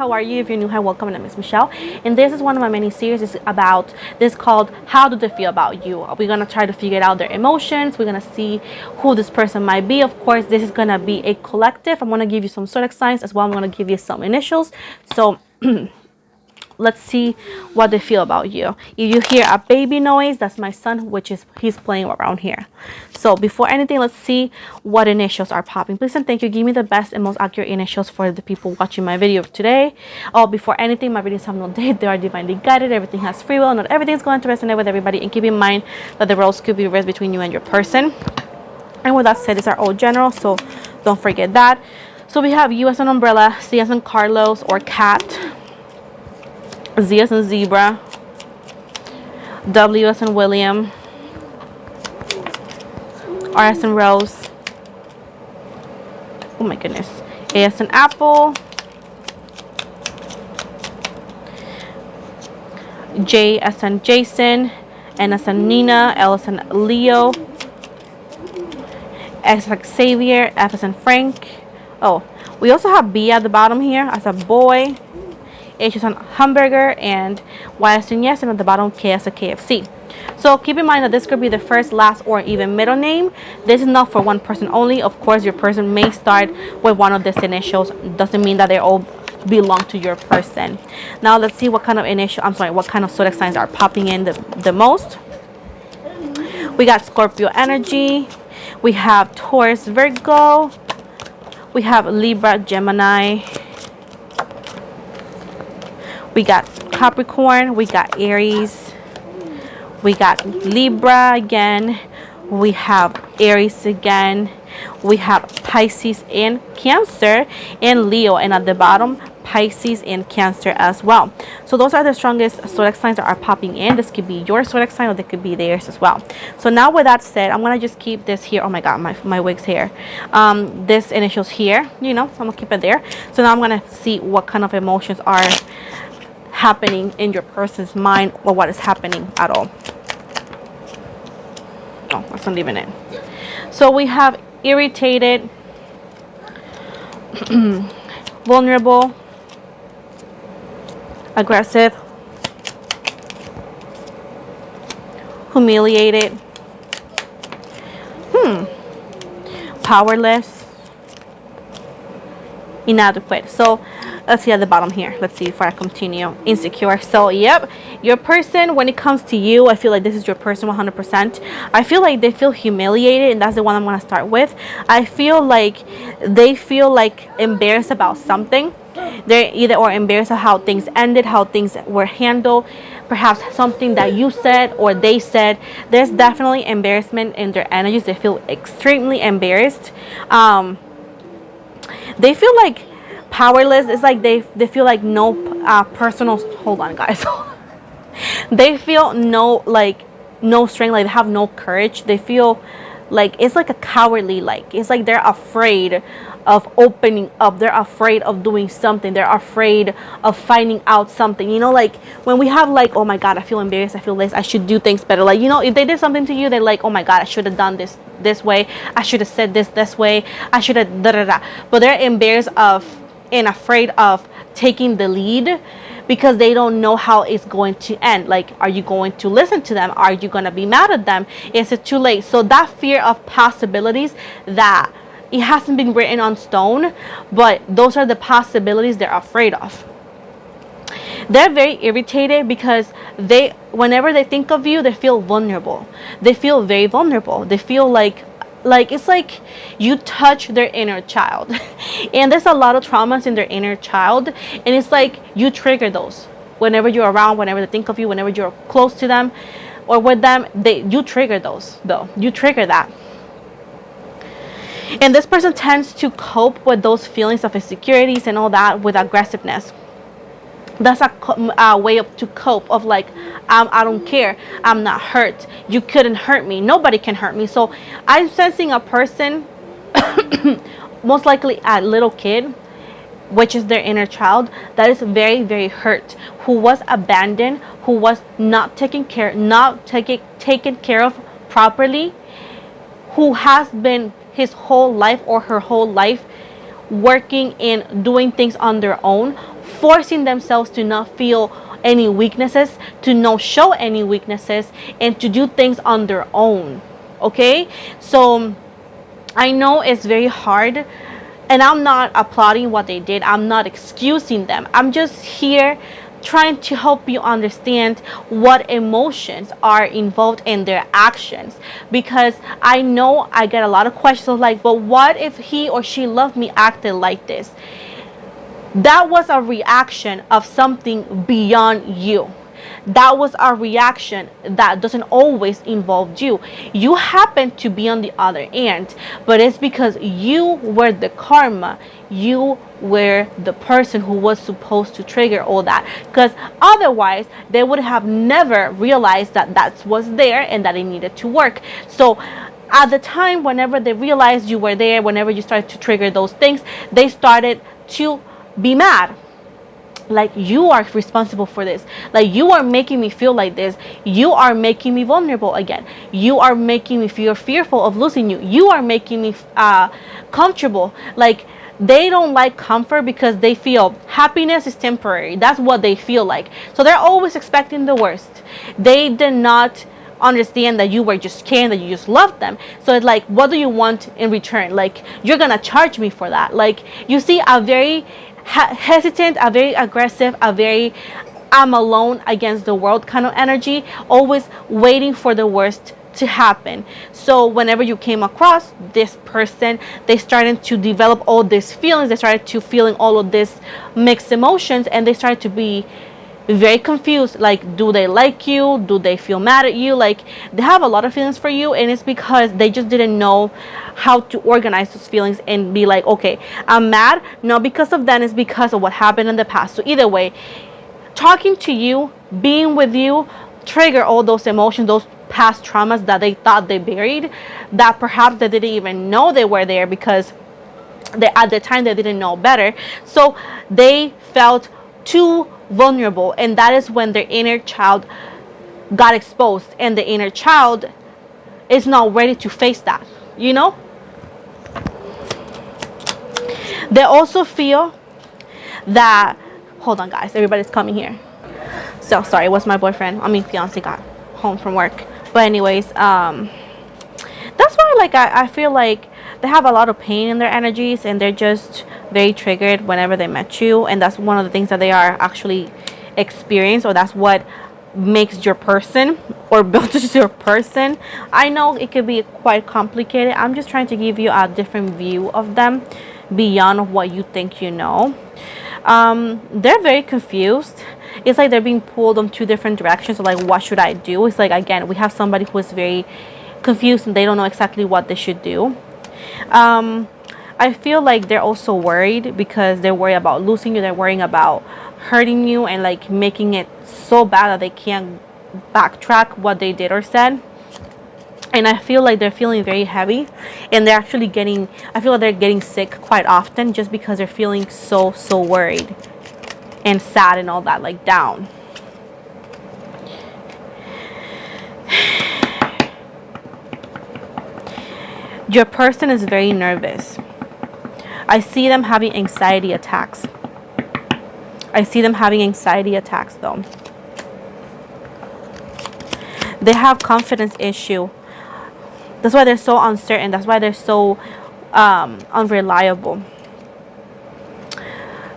how are you? If you're new, hi, welcome. My name is Michelle, and this is one of my mini series. It's about this called How Do They Feel About You? We're gonna try to figure out their emotions. We're gonna see who this person might be. Of course, this is gonna be a collective. I'm gonna give you some zodiac signs as well. I'm gonna give you some initials. So let's see what they feel about you. If you hear a baby noise, that's my son, which is he's playing around here. So before anything, let's see what initials are popping. Please and thank you. Give me the best and most accurate initials for the people watching my video today. Oh, before anything, my videos have no date. They are divinely guided. Everything has free will. Not everything's going to resonate with everybody. And keep in mind that the roles could be reversed between you and your person. And with that said, these are all general, so don't forget that. So we have U as an umbrella, C as in Carlos or cat, Z as in zebra, W as in William, R as in rose, oh my goodness, A as in apple, J as in Jason, N as in Nina, L as in Leo, X as Xavier, F as in Frank. Oh, we also have B at the bottom here as a boy, H is on hamburger, and Y as in yes, and at the bottom K as a KFC. So keep in mind that this could be the first, last, or even middle name. This is not for one person only. Of course, your person may start with one of these initials. Doesn't mean that they all belong to your person. Now let's see what kind of what kind of zodiac signs are popping in the most. We got Scorpio energy. We have Taurus, Virgo. We have Libra, Gemini. We got Capricorn, we got Aries, we got Libra again, we have Aries again, we have Pisces and Cancer, and Leo, and at the bottom Pisces and Cancer as well. So those are the strongest zodiac signs that are popping in. This could be your zodiac sign, or they could be theirs as well. So now with that said, I'm gonna just keep this here. Oh my god, my wig's here. This initials here, I'm gonna keep it there. So now I'm gonna see what kind of emotions are happening in your person's mind, or what is happening at all. Oh, that's not even it. So we have irritated, vulnerable, aggressive, humiliated, powerless, inadequate. So let's see at the bottom here. Let's see if I continue. Insecure. So yep, your person, when it comes to you, I feel like this is your person 100%. I feel like they feel humiliated, and that's the one I'm going to start with. I feel like they feel like embarrassed about something. They're either or embarrassed of how things ended, how things were handled, perhaps something that you said or they said. There's definitely embarrassment in their energies. They feel extremely embarrassed. They feel like powerless. It's like they feel like no personal, hold on guys, they feel no strength, like they have no courage. They feel like it's like a cowardly, like it's like they're afraid of opening up, they're afraid of doing something, they're afraid of finding out something, like when we have like, oh my god, I feel embarrassed, I feel this, I should do things better, like if they did something to you, they're like, oh my god, I should have done this way, I should have said this way, I should have da da da, but they're embarrassed of and afraid of taking the lead because they don't know how it's going to end. Like, are you going to listen to them? Are you going to be mad at them? Is it too late? So that fear of possibilities, that it hasn't been written on stone, but those are the possibilities they're afraid of. They're very irritated because whenever they think of you, they feel vulnerable. They feel very vulnerable. They feel like it's like you touch their inner child, and there's a lot of traumas in their inner child, and it's like you trigger those whenever you're around, whenever they think of you, whenever you're close to them or with them. You trigger those, though. You trigger that. And this person tends to cope with those feelings of insecurities and all that with aggressiveness. That's a way to cope of like, I don't care, I'm not hurt, you couldn't hurt me, nobody can hurt me. So I'm sensing a person, most likely a little kid, which is their inner child, that is very, very hurt, who was abandoned, who was not taken care of properly, who has been his whole life or her whole life working and doing things on their own forcing themselves to not feel any weaknesses, to not show any weaknesses, and to do things on their own. Okay, so I know it's very hard, and I'm not applauding what they did. I'm not excusing them. I'm just here trying to help you understand what emotions are involved in their actions, because I know I get a lot of questions like, but what if he or she loved me acted like this? That was a reaction of something beyond you. That was a reaction that doesn't always involve you. You happen to be on the other end, but it's because you were the karma. You were the person who was supposed to trigger all that, because otherwise they would have never realized that that was there and that it needed to work. So at the time, whenever they realized you were there, whenever you started to trigger those things, they started to be mad. Like, you are responsible for this. Like, you are making me feel like this. You are making me vulnerable again. You are making me feel fearful of losing you. You are making me comfortable. Like, they don't like comfort because they feel happiness is temporary. That's what they feel like. So they're always expecting the worst. They did not understand that you were just caring, that you just loved them. So it's like, what do you want in return? Like, you're gonna charge me for that. Like, you see a very hesitant, a very aggressive, a very I'm alone against the world kind of energy, always waiting for the worst to happen. So whenever you came across this person, they started to develop all these feelings. They started to feeling all of these mixed emotions, and they started to be very confused. Like, do they like you? Do they feel mad at you? Like, they have a lot of feelings for you, and it's because they just didn't know how to organize those feelings and be like, okay, I'm mad, not because of that, it's because of what happened in the past. So either way, talking to you, being with you, trigger all those emotions, those past traumas that they thought they buried, that perhaps they didn't even know they were there, because they, at the time, they didn't know better. So they felt too vulnerable, and that is when their inner child got exposed, and the inner child is not ready to face that, you know. They also feel that, hold on guys, everybody's coming here. So sorry, it was my boyfriend, fiance, got home from work. But anyways, that's why, like, I feel like they have a lot of pain in their energies, and they're just very triggered whenever they met you, and that's one of the things that they are actually experience, or that's what makes your person or builds your person. I know it could be quite complicated. I'm just trying to give you a different view of them beyond what you think you know. They're very confused. It's like they're being pulled in two different directions. So like, what should I do? It's like, again, we have somebody who is very confused and they don't know exactly what they should do. I feel like they're also worried because they're worried about losing you. They're worrying about hurting you and like making it so bad that they can't backtrack what they did or said. And I feel like they're feeling very heavy, and they're actually getting, I feel like they're getting sick quite often just because they're feeling so worried and sad and all that, like down. Your person is very nervous. I see them having anxiety attacks. I see them having anxiety attacks though. They have confidence issue. That's why they're so uncertain. That's why they're so unreliable.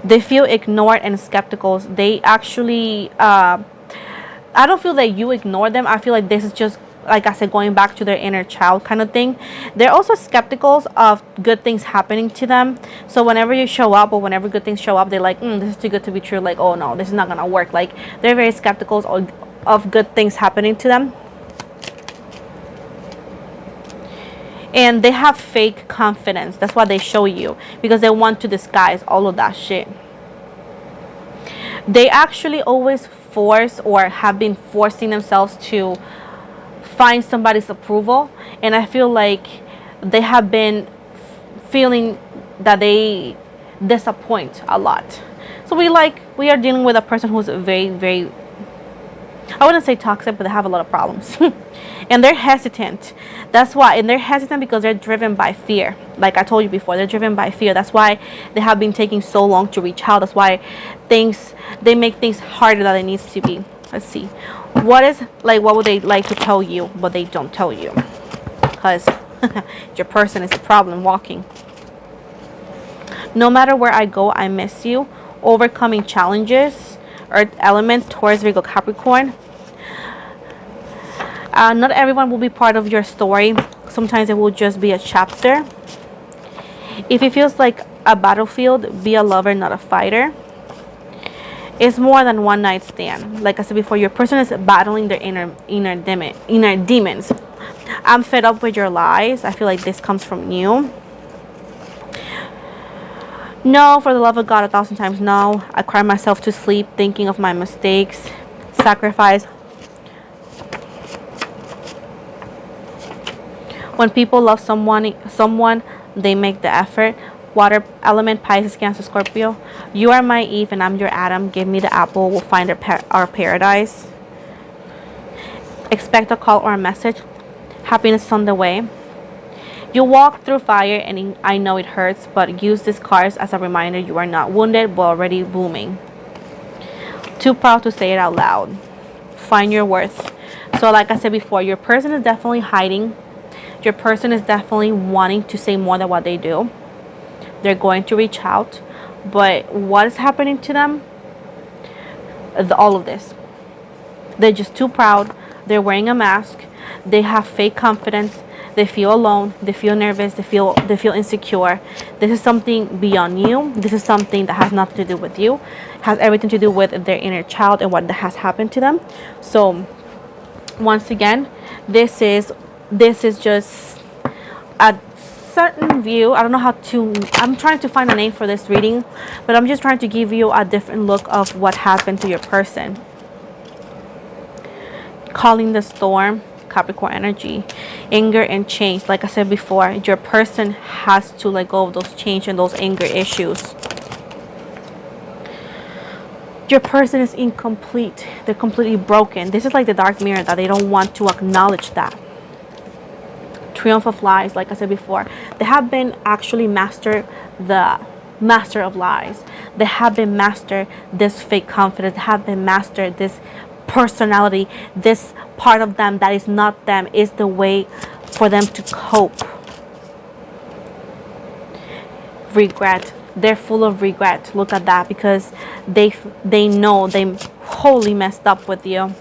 They feel ignored and skeptical. They actually, I don't feel that you ignore them. I feel like this is just, like I said, going back to their inner child kind of thing. They're also skeptical of good things happening to them. So whenever you show up or whenever good things show up, they're like, this is too good to be true. Like, oh no, this is not going to work. Like, they're very skeptical of good things happening to them. And they have fake confidence. That's why they show you, because they want to disguise all of that shit. They actually always force or have been forcing themselves to find somebody's approval. And I feel like they have been feeling that they disappoint a lot. So we are dealing with a person who's very I wouldn't say toxic, but they have a lot of problems. And they're hesitant. That's why, and they're hesitant because they're driven by fear. Like I told you before, they're driven by fear. That's why they have been taking so long to reach out. That's why they make things harder than it needs to be. Let's see. What would they like to tell you, but they don't tell you? Because your person is a problem walking. No matter where I go, I miss you. Overcoming challenges. Earth element, Taurus, Virgo, Capricorn. Not everyone will be part of your story. Sometimes it will just be a chapter. If it feels like a battlefield, be a lover, not a fighter. It's more than one night stand. Like I said before, your person is battling their inner demons. I'm fed up with your lies. I feel like this comes from you. No, for the love of God, 1,000 times no. I cry myself to sleep thinking of my mistakes. Sacrifice. When people love someone, they make the effort. Water element, Pisces, Cancer, Scorpio. You are my Eve and I'm your Adam. Give me the apple. We'll find our paradise. Expect a call or a message. Happiness is on the way. You walk through fire and I know it hurts, but use these cards as a reminder you are not wounded but already blooming. Too proud to say it out loud. Find your worth. So like I said before, your person is definitely hiding. Your person is definitely wanting to say more than what they do. They're going to reach out. But what is happening to them? All of this. They're just too proud. They're wearing a mask. They have fake confidence. They feel alone. They feel nervous. They feel insecure. This is something beyond you. This is something that has nothing to do with you. It has everything to do with their inner child and what has happened to them. So once again, this is just a certain view. I don't know how to, I'm trying to find a name for this reading, but I'm just trying to give you a different look of what happened to your person. Calling the storm, Capricorn energy, anger and change. Like I said before, your person has to let go of those change and those anger issues. Your person is incomplete. They're completely broken. This is like the dark mirror that they don't want to acknowledge that. Triumph of lies, like I said before, they have been actually the master of lies. They have been master this fake confidence. They have been master this personality. This part of them that is not them is the way for them to cope. Regret. They're full of regret. Look at that, because they know they wholly messed up with you.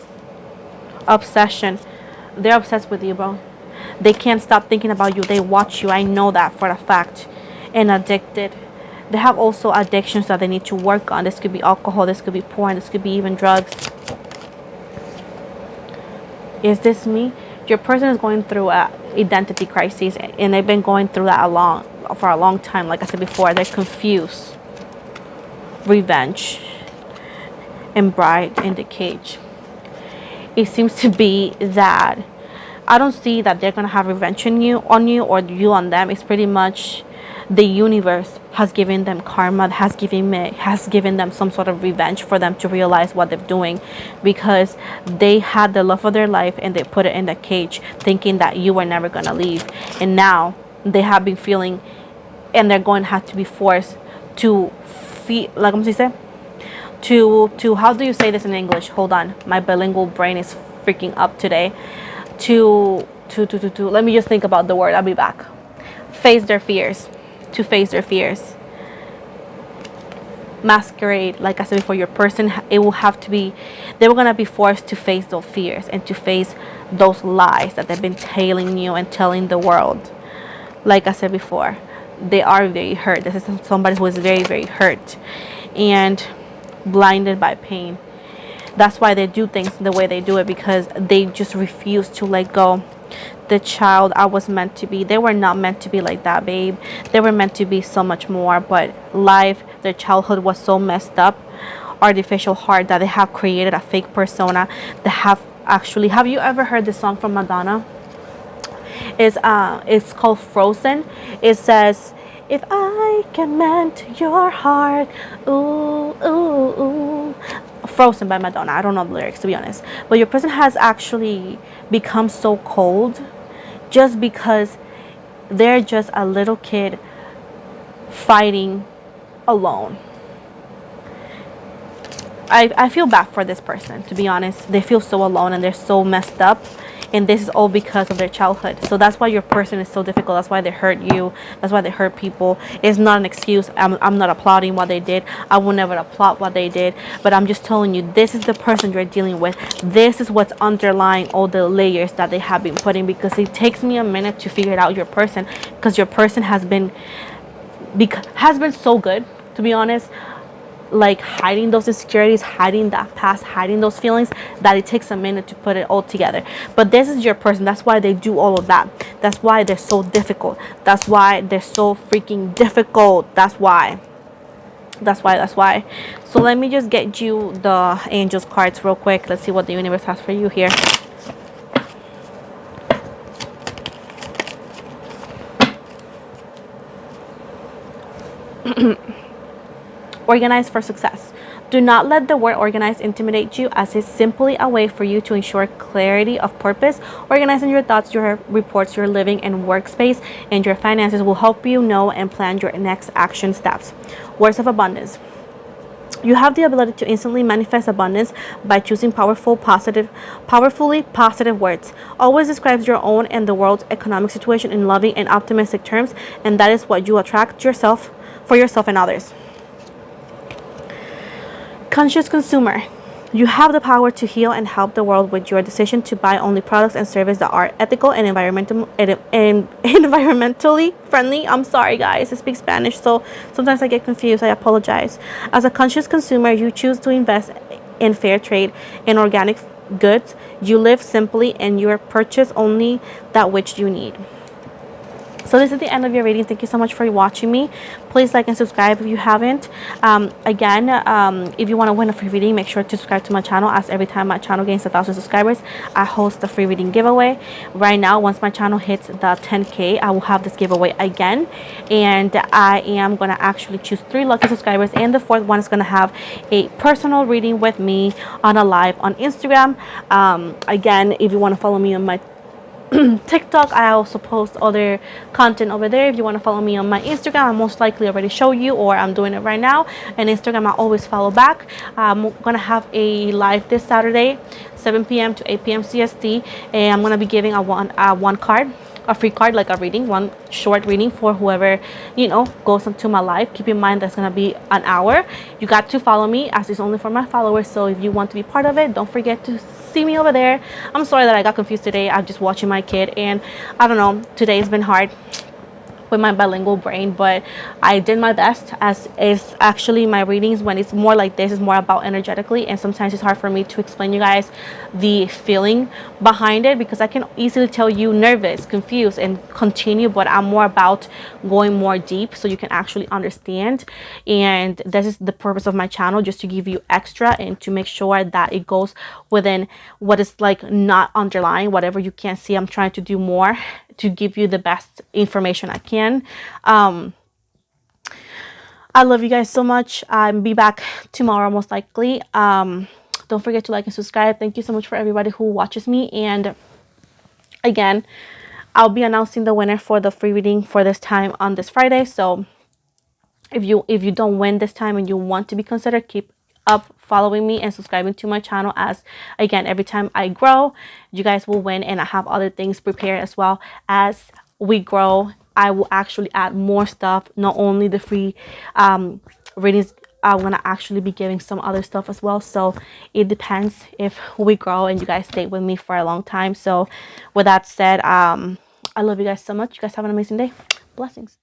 Obsession. They're obsessed with you, bro. They can't stop thinking about you. They watch you. I know that for a fact. And addicted. They have also addictions that they need to work on. This could be alcohol. This could be porn. This could be even drugs. Is this me? Your person is going through a identity crisis, and they've been going through that for a long time. Like I said before, they're confused. Revenge. And bride in the cage. It seems to be that I don't see that they're gonna have revenge on you or you on them. It's pretty much the universe has given them karma, has given them some sort of revenge for them to realize what they're doing, because they had the love of their life and they put it in the cage thinking that you were never gonna leave, and now they have been feeling, and they're going to have to be forced to feel, like I'm saying, to how do you say this in English? Hold on, my bilingual brain is freaking up today. To let me just think about the word. I'll be back. Face their fears. To face their fears. Masquerade, like I said before, your person, it will have to be, they were going to be forced to face those fears and to face those lies that they've been telling you and telling the world. Like I said before, they are very hurt. This is somebody who is very, very hurt and blinded by pain. That's why they do things the way they do it, because they just refuse to let go. The child I was meant to be, they were not meant to be like that, babe. They were meant to be so much more, but life, their childhood was so messed up, artificial heart, that they have created a fake persona. They have actually, have you ever heard this song from Madonna? It's called Frozen. It says, if I can mend your heart, ooh, ooh, ooh. Frozen by Madonna. I don't know the lyrics, to be honest. But your person has actually become so cold just because they're just a little kid fighting alone. I feel bad for this person, to be honest. They feel so alone and they're so messed up, and this is all because of their childhood. So that's why your person is so difficult. That's why they hurt you. That's why they hurt people. It's not an excuse. I'm not applauding what they did. I will never applaud what they did, but I'm just telling you, this is the person you're dealing with. This is what's underlying all the layers that they have been putting, because it takes me a minute to figure it out your person, because your person has been so good, to be honest, like hiding those insecurities, hiding that past, hiding those feelings, that it takes a minute to put it all together. But this is your person. That's why they do all of that. That's why they're so difficult. That's why they're so freaking difficult. That's why. So let me just get you the angels cards real quick. Let's see what the universe has for you here. Organize for success. Do not let the word organize intimidate you, as it's simply a way for you to ensure clarity of purpose. Organizing your thoughts, your reports, your living and workspace, and your finances will help you know and plan your next action steps. Words of abundance. You have the ability to instantly manifest abundance by choosing powerfully positive words. Always describes your own and the world's economic situation in loving and optimistic terms, and that is what you attract for yourself and others. Conscious consumer. You have the power to heal and help the world with your decision to buy only products and services that are ethical and environmentally friendly. I'm sorry, guys. I speak Spanish, so sometimes I get confused. I apologize. As a conscious consumer, you choose to invest in fair trade and organic goods. You live simply and you purchase only that which you need. So this is the end of your reading. Thank you so much for watching me. Please like and subscribe if you haven't. If you want to win a free reading, make sure to subscribe to my channel, as every time my channel gains 1,000 subscribers, I host a free reading giveaway. Right now, once my channel hits the 10K, I will have this giveaway again. And I am going to actually choose 3 lucky subscribers, and the 4th one is going to have a personal reading with me on a live on Instagram. Again, if you want to follow me on my TikTok, I also post other content over there. If you want to follow me on my Instagram, I most likely already show you, or I'm doing it right now. And Instagram, I always follow back. I'm gonna have a live this Saturday, 7 p.m. to 8 p.m. CST, and I'm gonna be giving a free card, like a reading, one short reading for whoever, goes into my live. Keep in mind that's gonna be an hour. You got to follow me, as it's only for my followers. So if you want to be part of it, don't forget to see me over there. I'm sorry that I got confused today. I'm just watching my kid, and I don't know, today's been hard with my bilingual brain, but I did my best. As is actually my readings, when it's more like this, is more about energetically, and sometimes it's hard for me to explain you guys the feeling behind it, because I can easily tell you nervous, confused, and continue, but I'm more about going more deep so you can actually understand. And this is the purpose of my channel, just to give you extra and to make sure that it goes within what is like not underlying whatever you can't see. I'm trying to do more to give you the best information I can. I love you guys so much. I'll be back tomorrow most likely. Don't forget to like and subscribe. Thank you so much for everybody who watches me. And again, I'll be announcing the winner for the free reading for this time on this Friday. So if you don't win this time and you want to be considered, keep up following me and subscribing to my channel, as again, every time I grow, you guys will win, and I have other things prepared as well. As we grow, I will actually add more stuff, not only the free readings. I'm gonna actually be giving some other stuff as well. So it depends if we grow and you guys stay with me for a long time. So with that said, I love you guys so much. You guys have an amazing day. Blessings.